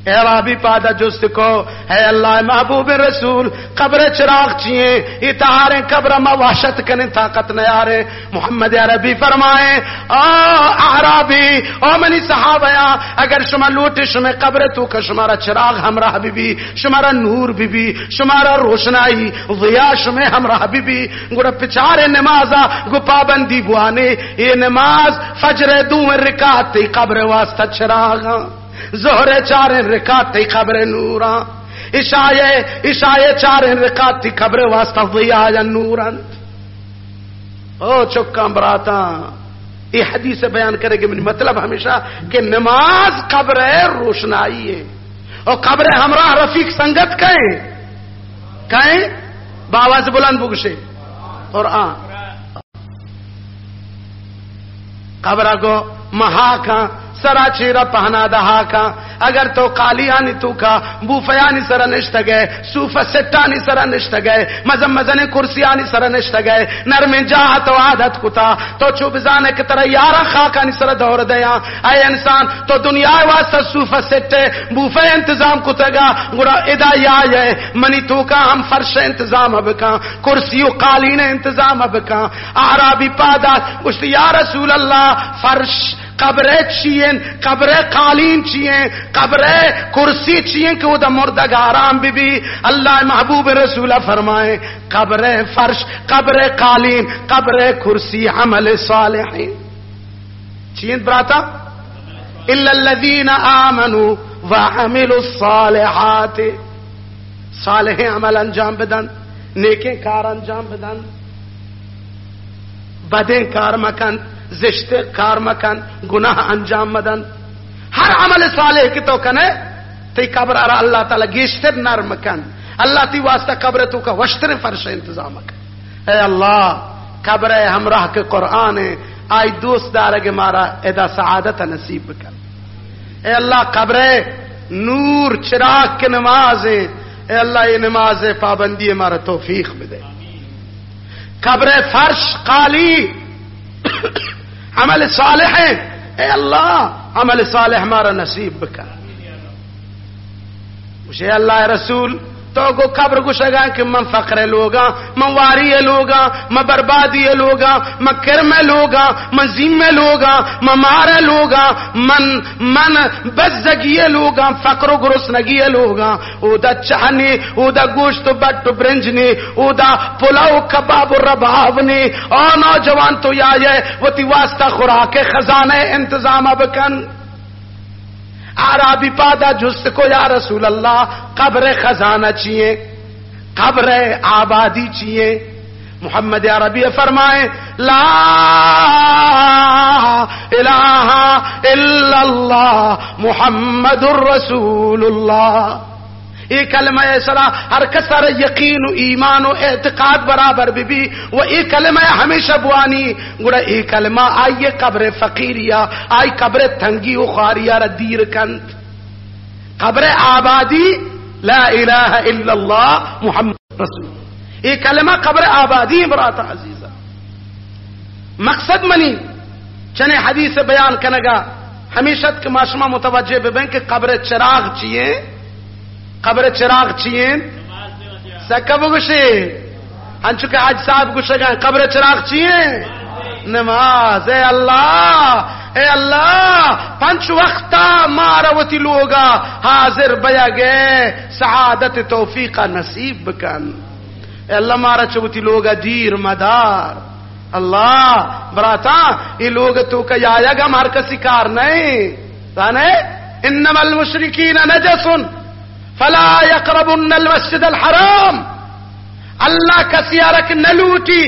اے رابی پادا جست کو اے اللہ محبوب رسول قبر چراغ چیئے یہ تہاریں قبر مواشت کنے طاقت نہ آرے. محمد عربی فرمائے اعرابی او منی صحابیا اگر شما لوٹے شما قبر تو کا شمارا چراغ ہمراہ بی شمارا نور بی شمارا روشنائی ضیاء شما ہمراہ بی گوڑا پچارے نمازا گو پابندی بوانے یہ نماز فجر دو رکعت تی قبر واسطہ چراغاں ظہر 4 رکعت تی قبر نوراں عشاء 4 رکعت تی قبر واسطہ ضیاء یا نوراں. او چکا براتا یہ حدیث بیان کرے گی مطلب ہمیشہ کہ نماز قبر روشنائی ہے اور قبر ہمراہ رفیق سنگت کہیں باواز بلند بگشے اور قبر کو مہا کا سرا چیرا پہنا دہا کا اگر تو قالیانی تو کا بوفیانی سر نشت گئے صوفہ سٹانی سر نشت گئے مزن کرسیانی سر نشت گئے نرم جاہت و عادت کتا تو چوبزانے کی طرح یارا خاکانی سر دور دیا. اے انسان تو دنیا واسطہ صوفہ سٹے بوفے انتظام کتا گا گڑا ادا یا منی تو کا ہم فرش انتظام بکا کرسی و قالین انتظام بکا. اعرابی پادات گوشتی یا رسول اللہ فرش قبریں چیئیں قبر قالین چیئیں قبر کرسی چیئیں کہ وہ دا مردگ آرام بھی اللہ محبوب رسول فرمائے قبر فرش قبر قالین قبر کرسی عمل صالحین چیئیں براتا الا الذین آمنوا وعملوا الصالحات صالح عمل انجام بدن نیکیں کار انجام بدن بدیں کار مکن زشت کار مکن گناہ انجام مدن ہر عمل صالح کی تو کنے تی قبر ارا اللہ تعالی گیشتر نرم کن اللہ تی واسطہ قبر تو کا وشتر فرش انتظام کن. اے اللہ قبر ہمراہ کے قرآن آئی دوست دارے کے مارا ادا سعادت نصیب کن. اے اللہ قبر نور چراغ کی نمازیں، اے اللہ یہ نماز پابندی ہمارا توفیق دے. قبر فرش خالی عمل صالح ہے، اے اللہ عمل صالح ہمارا نصیب بکا. مجھے اللہ رسول تو کو قبر گشگا کہ من فقر لوگا، من واری لوگا، من بربادی لوگا، من کرم لوگا، من زیم لوگا، من مار لوگا، من بزگی لوگا، فقر و گرسنگی لوگا، او دا چہنی، او دا گوشت و بٹ و برنجنی، او دا پلاؤ کباب و ربابنی. اور نوجوان تو یا یہ وہ تی واسطہ خوراک خزانہ انتظام بکن. عربی پادا جست کو یا رسول اللہ قبر خزانہ چاہیے، قبر آبادی چاہیے. محمد عربی فرمائے لا الہ الا اللہ محمد الرسول اللہ. یہ کلمہ ایسا ہر کسر یقین و ایمان و اعتقاد برابر بھی وہ یہ کلمہ ہمیشہ بوانی گوڑا یہ کلمہ آئیے قبر فقیریا، آئی قبر تنگی و خاریا را دیر کند. قبر آبادی لا الہ الا اللہ محمد رسول. یہ کلمہ قبر آبادی برات عزیزہ. مقصد منی چنے حدیث بیان کنگا ہمیشہ کہ معاشمہ متوجہ ببین کہ قبر چراغ چیئے، قبر چراغ چیئے سکب گوشے ہنچو کہ آج صاحب گوشے گئے قبر چراغ چیئے نماز. اے اللہ پنچ وقتا ماروتی لوگا حاضر بیا گئے سعادت توفیقہ نصیب بکن. اے اللہ مارا چوتی لوگا دیر مدار. اللہ براتا یہ لوگ تو کہ آیا گا مار کسی کار نہیں تانے انما المشرکین نجسن فلا يقربن المسجد الحرام. اللہ کسی رکھ نہ لوٹی،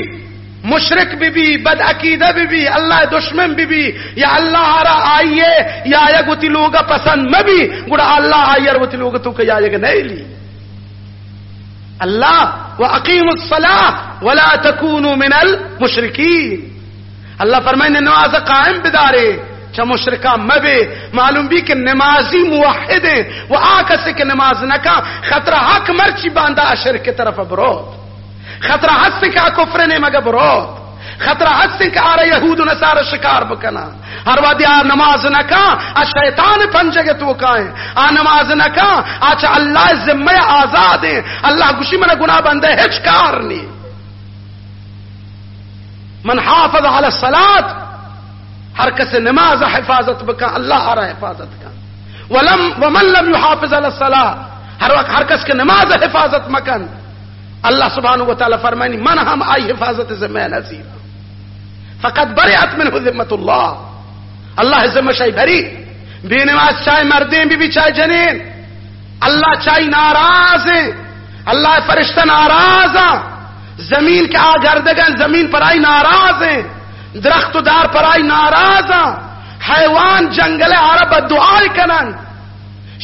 مشرک بھی بد عقیدہ بھی اللہ دشمن بھی یا اللہ را آئیے یا آیا گوتی لوگا پسند میں بھی گوڑا اللہ آئیے روتی لوگا تو کہ آئیے گا نہیں لی. اللہ وَأَقِيمُوا الصَّلَاةَ وَلَا تَكُونُوا مِنَ الْمُشْرِكِينَ. اللہ فرمائے نماز قائم بدارے چا مشرکہ مبے. معلوم بھی کہ نمازی موحد ہیں وہ آکسے کہ نماز نکا خطرہ حق مرچی باندھا شرک کی طرف بروت، خطرہ حد سے کہ کفر نے مگا بروت، خطرہ حد سے کہ آرہ یہود و نصار شکار بکنا. ہر وادی نماز نکا شیطان پنجگے تو کائیں نماز نکا آچا اللہ ذمہ آزاد ہیں. اللہ گوشی من گناہ بندے ہچ کار نہیں. من حافظ علی الصلاة ہر کس نماز حفاظت بکا اللہ آرہ حفاظت کا. ومن لم يحافظ علی الصلاة ہر وقت ہر کس کے نماز حفاظت مکن اللہ سبحانہ وتعالی فرمائنی من ہم آئی حفاظت ذمہ نصیب فقط بریعت منہ ذمت اللہ. اللہ ذمہ شاہی بھری. بے نماز چاہے مردیں بھی چاہے جنین اللہ چاہی ناراض ہیں، اللہ فرشتہ ناراض ہیں، زمین کے آگردگن زمین پر آئی ناراض ہیں، درخت دار پر آئی ناراض ہیں، حیوان جنگل عرب دعائی کنن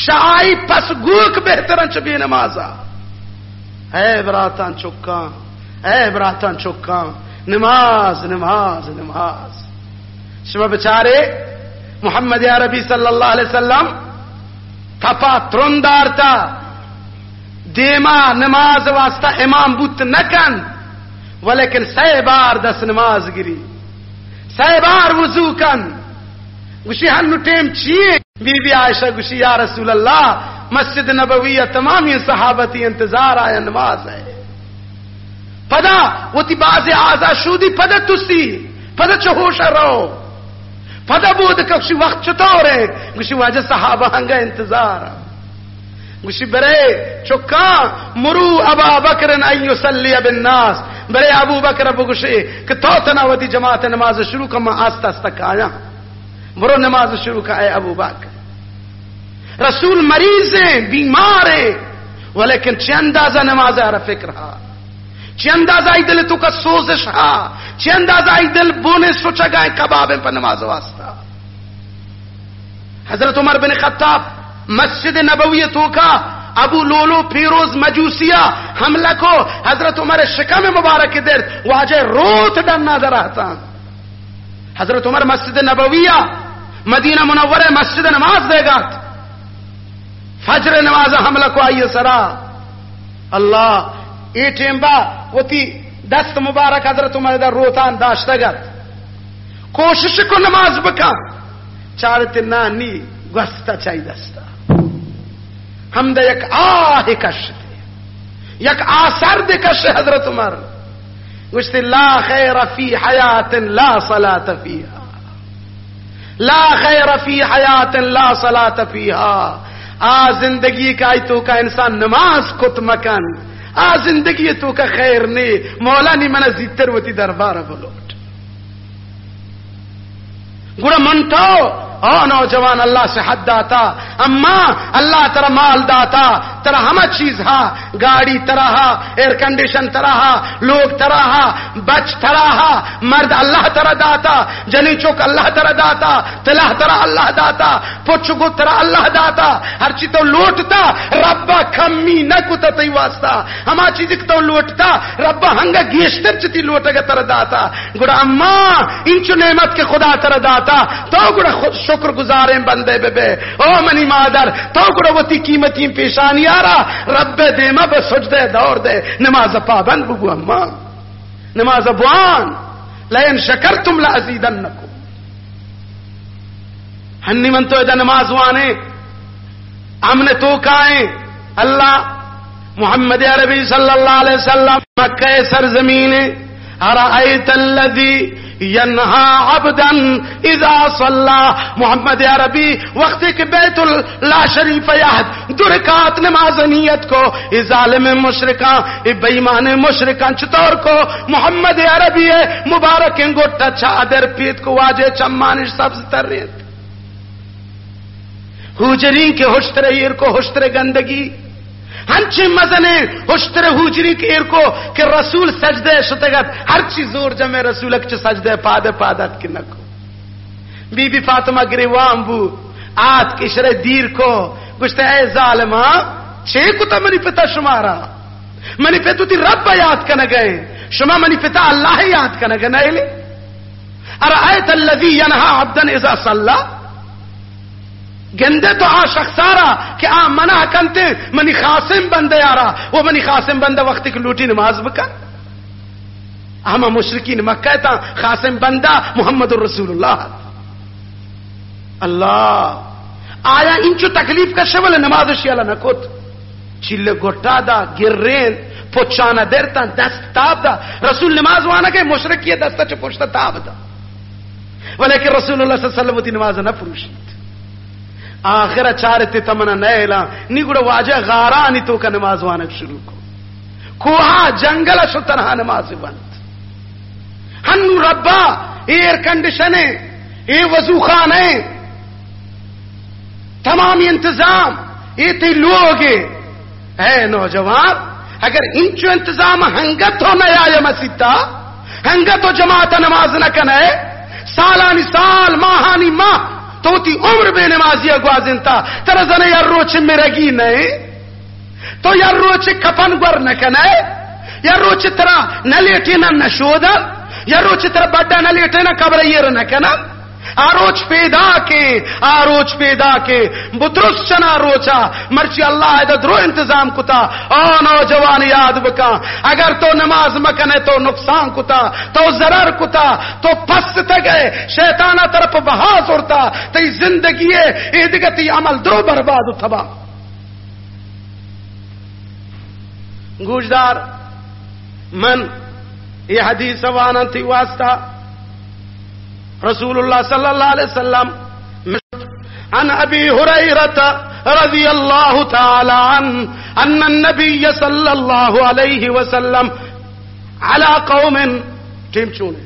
شاہی پس گوک بہترن چھ بے نمازا. اے براتان چکاں، اے براتان چکاں نماز نماز نماز. شما بچارے محمد عربی صلی اللہ علیہ وسلم تھپا ترندار تا دیما نماز واسطہ امام بوت نکن ولیکن سی بار دس نماز گری، سی بار وضو کن. گوشی ہنو ٹیم چیئے بی بی عائشہ گوشی یا رسول اللہ مسجد نبویہ تمامی صحابتی انتظار آیا نماز ہے. پدا وہ تی باز آزا شودی پدا تسی پدا چہوشا رہو پدا بود کشی وقت چطور ہے گوشی واجہ صحابہ ہنگا انتظار. گوشی برے چکا مرو ابا بکر ان یصلی بالناس برے ابو بکر ابو گوشی کہ تو تناوتی جماعت نماز شروع کا میں آستا تک آیا برو نماز شروع کا اے ابو بکر. رسول مریض ہیں بیمار ہیں ولیکن چھ اندازہ نماز آرہ فکر ہا، چھ اندازہ ای دل تو کا سوزش ہا، چھ اندازہ ای دل بونے سوچا گئے کبابیں پر نماز واسطہ. حضرت عمر بن خطاب مسجد نبوی تو کا ابو لولو پیروز مجوسیہ حملہ کو حضرت عمر شکم مبارک در واجہ روت ڈن نظر آتا. حضرت عمر مسجد نبویہ مدینہ منورہ مسجد نماز دے گا فجر نماز حملہ کو آئیے سرا اللہ یہ ٹیمبا وہ تی دست مبارک حضرت عمر دا روتان داشتگت کوشش کو نماز بکا چارت نانی گستا چاہی دستا ہم دا یک آہ کش دے یک آثار دے کش حضرت عمر گوشتی لا خیر فی حیات لا صلاة فیہا لا خیر فی حیات لا صلاة فیہا آ زندگی کا تو کا انسان نماز کت مکن آ زندگی تو کا خیر نے مولا نی منا زیتر وتی دربار بلوٹ گڑا منٹو او نوجوان اللہ سے حد داتا اما اللہ ترا مال داتا ترا ہم چیز ہا گاڑی ترا ہا ایئر کنڈیشن ترا ہا لوگ ترا ہا بچ ترا ہا مرد اللہ ترا داتا جنی چوک اللہ ترا داتا تلہ ترا اللہ داتا پچگو ترا اللہ داتا ہر چی تو لوٹتا ربا کمی نکتا تی واسطہ ہما چیز تو لوٹتا ربا ہنگا گیشتر چتی لوٹا گا ترا داتا گڑا اما انچو نعمت کے خدا ترا داتا تو گڑا خود شکر گزاریں بندے بے بے او منی مادر تو گڑا وتی قیمتی پیشانی آرا رب دیما بے سجدے دور دے نماز پابند بگو اما نماز بوان لئن شکرتم لازیدنکم ہنی من تو ادھا نماز وانے ہم نے تو کائیں اللہ محمد عربی صلی اللہ علیہ وسلم مکہ سرزمین ارائیت اللذی ینہا عبدا اذا صلی محمد عربی وقت کے بیت اللہ شریف یہد درکات نماز نیت کو ظالم مشرکان بیمان مشرکان چطور کو محمد عربی مبارک انگوٹا چادر پیت کو واجہ چمانش سبز تر ریت ہوجرین کے ہوشتر ایر کو ہوشتر گندگی ہنچے مزنے ہوشتر ہوجری کے ایر کو کہ رسول سجدے شتگت ہر چیز زور جمع رسول اکچ سجدے پادے پادت کی نکو بی بی فاطمہ گریوان بو آت کی شرع دیر کو گوشتے اے ظالمہ چھے کتا منی پتا شمارا منی پتا تی رب یاد کا نگئے شما منی پتا اللہ یاد کا نگئے نیلی ارائیت اللذی ینہا عبدن اذا صلی گندے تو آ شخصارا کہ آ منع کنتے منی خاسم بندے آرا وہ منی خاسم بندہ وقتی کی لوٹی نماز بکن ہما مشرکین مکہ تا خاسم بندہ محمد الرسول اللہ اللہ آیا انچو تکلیف کا شول نماز شیالا نکوت چلے گھٹا دا گرین پوچانا دیرتا دست تاب دا رسول نماز وانا کہ مشرکی دستا چو پوچھتا تاب دا ولیکن رسول اللہ صلی اللہ علیہ وسلم تی نماز نہ پروشید آخرہ چارتی تمنا نیلا نگوڑا واجہ غارانی تو کا نماز وانک شروع کو کوہا جنگل شو تنہا نماز بند ہنو ربا ایئر کنڈیشن اے وضو خانے تمامی انتظام یہ تی لوگے اے نوجوان اگر انچو انتظام ہنگت ہو نیا یا مسیطا ہنگت ہو جماعت نماز نہ کنے سالانی سال ماہانی ماہ تو تی عمر بے نمازی اگوازن تا ترہ زنے یا روچ مرگی نئے تو یا روچ کپن گر نکنے یا روچ ترہ نلیٹی نہ نشودا یا روچ ترہ بڑا نلیٹی نہ قبر یہ نکنا آروچ پیدا کے بدرس چنا روچا مرچی اللہ ہے درو انتظام کتا او نوجوان یاد بکا اگر تو نماز مکنے تو نقصان کتا تو ضرر کتا تو پس تگئے شیطانہ طرف بہاز اڑتا تی زندگی ایدگتی عمل درو برباد تھبا گوشدار من یہ حدیث وانا تھی واسطہ رسول اللہ صلی اللہ علیہ وسلم عن ابی ہریرہ رضی اللہ تعالی عنہ ان النبی صلی اللہ علیہ وسلم علی قوم ٹیم چونے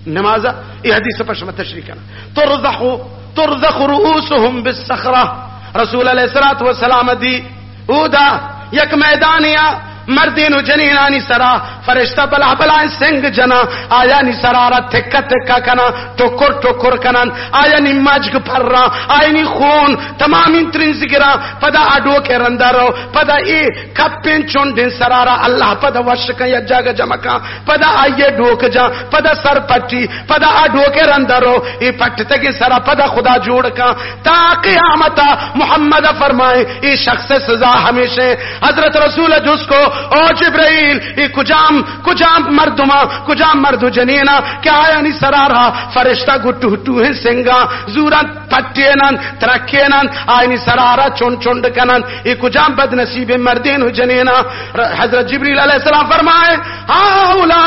نمازہ یہ حدیث پر شما تشریح کرنا ترزخ رؤوسهم بالصخرہ رسول علیہ الصلوۃ والسلام دی اودا یک میدانیا مردین و جنینانی سرا فرشتہ بلا بلا سنگ جنا آیا نی سرارا تھکا تھکا کنا ٹکر ٹکر کنن آیا نی مجگ پر رہا آیا نی خون تمامی ترنز گرا پدا اڈو کے رندرو پدا ای کپین چونڈن سرارا اللہ پدا وشکا یا جاگا جمکا پدا آئیے ڈوک جا پدا سر پٹی پدا اڈو کے رندرو ای پٹتے کی سرا پدا خدا جوڑ کا تا قیامتا محمد فرمائے ای شخص سزا ہمیشہ حضرت رسول جس کو او جبرائیل ای کجام مردما کجام مردو جنینا کیا آیا نی سرارا فرشتہ گٹو ہٹو ہیں سنگا زورا پٹینن ترکینن آیا نی سرارا چون چونڈ کنن ای کجام بد نصیب مردین و جنینا حضرت جبریل علیہ السلام فرمائے ہاؤلا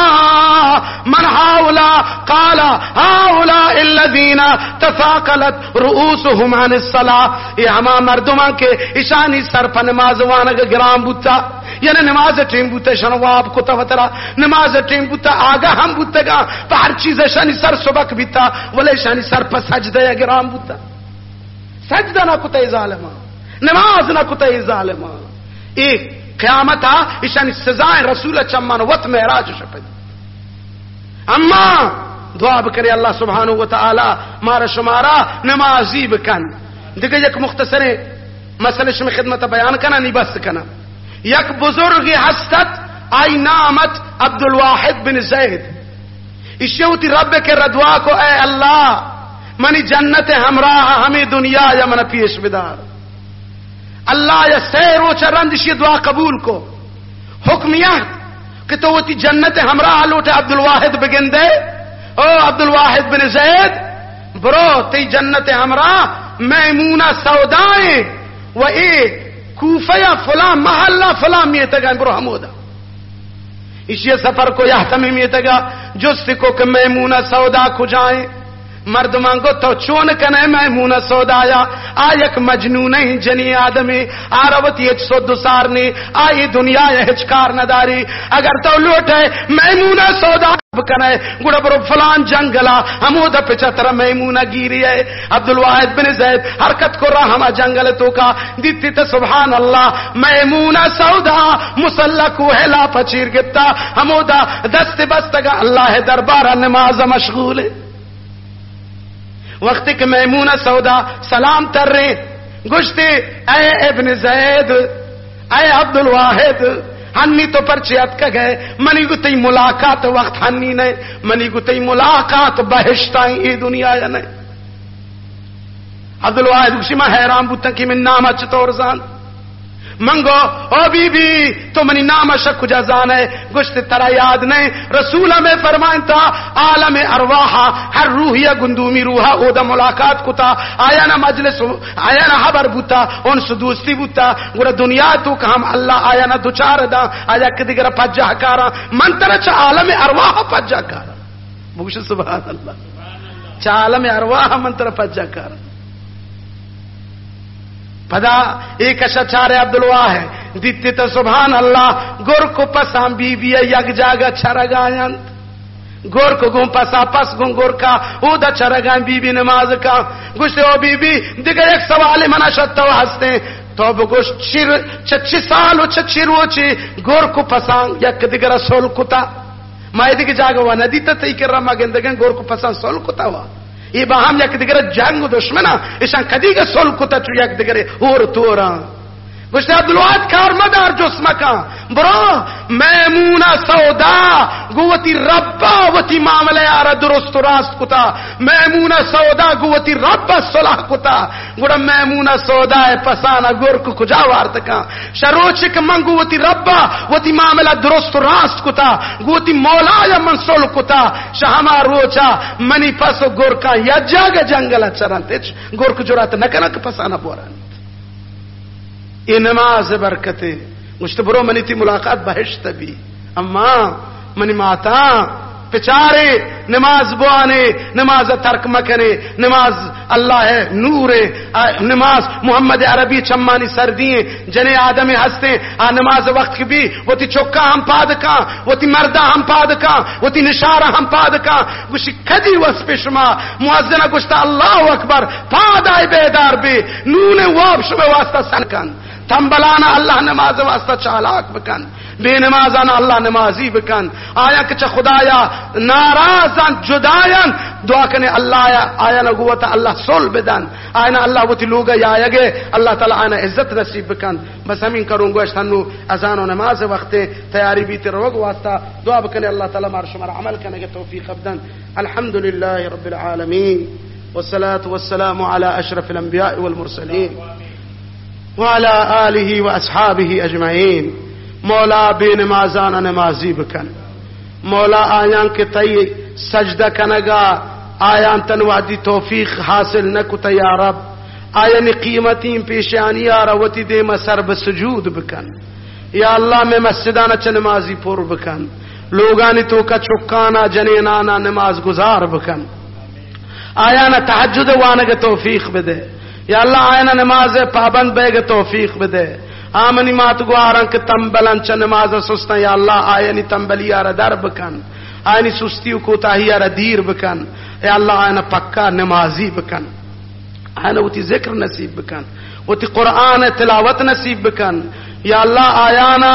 من ہاؤلا قال ہاؤلا الذین تثاقلت رؤوسهم عن الصلاة یہ ہما مردما کے اشانی سر پر نماز وانگا گرام بوتا یعنی نماز ٹیم بوتا شنواب کتا وطرا نماز ٹیم بوتا آگا ہم بوتا گا پا ہر چیز شانی سر سبک بیتا ولی شانی سر پر سجدہ یا گرام بوتا سجدہ نہ کتا ظالمہ نماز نہ کتا ظالمہ ایک قیامتا اشانی سزائیں رسول چمان وط معراج شپد اما دعا بکرے اللہ سبحانہ وتعالی مارا شمارا نمازی بکن دیکھے یک مختصر مسئلہ شمی خدمت بیان کنا نہیں بس کنا یک بزرگی ہستت آئی نامت عبدالواحد بن زید اشیوتی رب کے ردوا کو اے اللہ منی جنت ہمراہ ہمیں دنیا یا من پیش بدار اللہ یا سیرو چرند اشی دعا قبول کو حکمیت کہ تو تی جنت ہمراہ لوٹے عبدالواحد بگن دے او عبدالواحد بن زید برو تی جنت ہمراہ میمونہ سودائیں و اے کوفہ فلاں محلہ فلاں میتا گا برو حمودہ اسی سفر کو یحتمی میتا گا جس کو کہ میمونہ سودا کو جائیں مردمان کو تو چون کنے میمونہ سودایا آیک مجنون جنی آدمی آروتی ایچ سو دسارنی آئی دنیا ہچکار نداری اگر تو لوٹے میمونہ سودا کنے گوڑا برو فلان جنگلا ہمودہ پچھتر میمونہ گیری ہے عبدالواحد بن زید حرکت کو رہا ہما جنگل تو کا دیتی تا سبحان اللہ میمونہ سودا مسلح کو ہلا پچیر گتا ہمودہ دست بستگا اللہ دربارہ نماز مشغول ہے وقت کہ میمونہ سودا سلام تر رہے گشتے اے ابن زید اے عبدالواحد ہنی تو پرچیت کا گئے منی کو تی ملاقات وقت ہنی نہیں منی کو تی ملاقات بہشتائیں یہ دنیا یا نہیں عبدالواحد کسی میں حیران بوتا کہ من نام چطور زان منگو او بی بی تو منی نام شک کجا زان ہے گشت ترا یاد نہیں رسول میں فرمائن تا عالم ارواحا ہر روحیہ گندومی روحا او دا ملاقات کتا آیا نا مجلس آیا نا حبر بوتا ان سے دوستی بوتا گورا دنیا تو کہ ہم اللہ آیا نا دوچار دا آیا کدگر پجا کارا من ترا چا عالم ارواحا پجا کارا بوش سبحان اللہ چا عالم ارواحا من ترا پجا کارا پدا ایک اشچارے عبدالواحد دیتی تا سبحان اللہ گر کو پسام بی بی یک جاگا چرگائن گر کو گم پسا پس گم گر کا او دا چرگائن بی بی نماز کا گوشتے او بی بی دیگر ایک سوالی منا شدتا و ہستے تو بگوشت چچی سال و چچی روچی گر کو پسان یک دیگر سول کتا مائی دیگر جاگا و ندیتا تی کر رہا مگندگن گر کو پسان سول کتا ہوا یہ باہم یک دیگر جنگ دشمنا ایشان کدی گا سول کتا چو یک دیگر اور تورا گوشتے عبدالواحد کار مدار جسمکا برو میمونہ سودا گوتی ربا وتی معاملہ آرہ درست راست کتا میمونہ سودا گوتی ربا صلح کتا گوڑا میمونہ سودا پسانا گر کو کجا وارتکا شروچک من گوتی ربا وتی معاملہ درست راست کتا گوتی مولا یا من صلح کتا شہما روچا منی پسو گر کا یا جاگا جنگل چرانتے گر کو جرات نکنک پسانا بوران یہ نماز برکت مجھتے برو منی تھی ملاقات بہشت بھی اما منی ماتا پچارے نماز بوانے نماز ترک مکنے نماز اللہ ہے نور نماز محمد عربی چمانی سردییں جنے آدم ہستے نماز وقت کی بھی وہ تی چکا ہم پادکا وہ تی مردہ ہم پادکا وہ تی نشارہ ہم پادکا گوشی کدی وس پہ شما مؤذنہ گوشتا اللہ اکبر پادائی بیدار بے نون واب شما واسطہ سنکن تنبلانا اللہ نماز واسطہ چالاک بکن، بے نمازانا اللہ نمازی بکن، آیا کہ خدایا ناراضان جدایان دعا کنے اللہ آیا نگوتا اللہ سول بدن، آیا اللہ وتی لوگا یا آیا اللہ تعالی آیا عزت نصیب بکن. بس ہمیں کروں گو اشتنو اذان و نماز وقت تیاری بیتی روگ واسطہ دعا بکنے اللہ تعالی مار شمار عمل کرنے کے توفیق ابدن. الحمدللہ رب العالمین والصلاة والسلام على اشرف الانبیاء والمرسلین وعلى آلہ واصحابہ اجمعین. مولا بے نمازان نمازی بکن، مولا آیاں کے تئی سجدہ کنگا آیاں تنوادی توفیق حاصل نکتا یا رب، آیاں قیمتیں پیشانی آروتی دے مسر بسجود بکن. یا اللہ میں مسجدانا چا نمازی پور بکن، لوگانی تو کا چکانا جنینانا نماز گزار بکن، آیانا تحجد وانگا توفیق بدے. یا اللہ آیانا نماز پابند بے گا توفیق بدے. آمنی مات گوارن کہ تنبلن چا نماز سستا یا اللہ آیانی تنبلی آرہ در بکن، آیانی سستی و کوتاہی آرہ دیر بکن. یا اللہ آیانا پکا نمازی بکن، آیانا وتی ذکر نصیب بکن، وتی قرآن تلاوت نصیب بکن. یا اللہ آیانا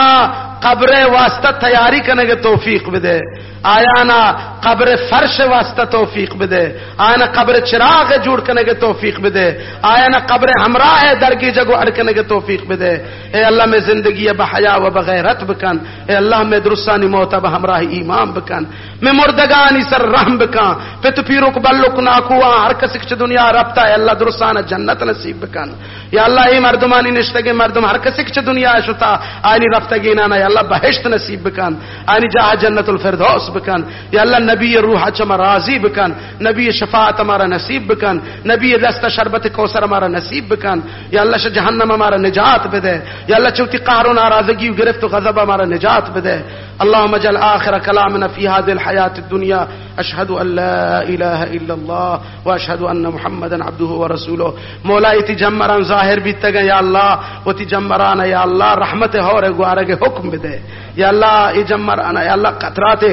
قبر واسطہ تیاری کرنے کے توفیق بدے، آیانا قبر فرش واسطہ توفیق بدے، آیانا قبر چراغ جوڑ کرنے کے توفیق بدے، آیانا قبر ہمراہ درگی جگو اڑکنے کے توفیق بدے. اے اللہ میں زندگی بحیا و بغیرت بکن، اے اللہ میں درستانی موت بہمراہ ایمان بکن، میں مردگانی سر رحم بکن، پہ تو پیرو کو بلو کو ناکوان ہر کسی کچھ دنیا ربطہ اے اللہ درستانہ جنت نصیب بکن. یا اللہ ای مردمانی نشتگی مردم ہر کسی کچھ دنیا شتا آئینی رفتگی نانا یا اللہ بہشت نصیب بکن، آئینی جاہ جنت الفردوس بکن. یا اللہ نبی روح چما راضی بکن، نبی شفاعت ہمارا نصیب بکن، نبی دست شربت کوثر ہمارا نصیب بکن. یا اللہ ش جہنم ہمارا نجات بدے. یا اللہ چوتی قہر و ناراضگی و گرفت و غضب ہمارا نجات بدے. اللهم اجعل آخر كلامنا في هذه الحياة الدنيا اشهد ان لا اله الا الله واشهد ان محمدا عبده ورسوله. مولا تجمران ظاہر بھی تگا یا اللہ و تجمران یا اللہ رحمت ہو رے گوارے کے حکم دے. یا اللہ اجمران یا اللہ قطرات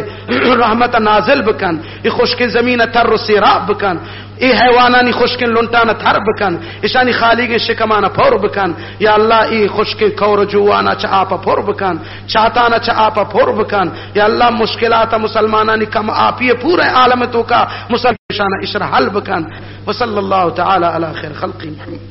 رحمت نازل بکن، ای خشک زمین تر و سیراب بکن، ای حیوانانی خشکن لنٹانا تھر بکن، ایشانی خالی کے شکمانا پھور بکن. یا اللہ ای خشکن کور جوانا چا آپا پھور بکن، چاہتانا چا آپا پھور بکن. یا اللہ مشکلات مسلمانانی کم آپی پورے عالم تو کا مسلمانانا اشرح حل بکن. وصلی اللہ تعالی علی خیر خلقی محمد.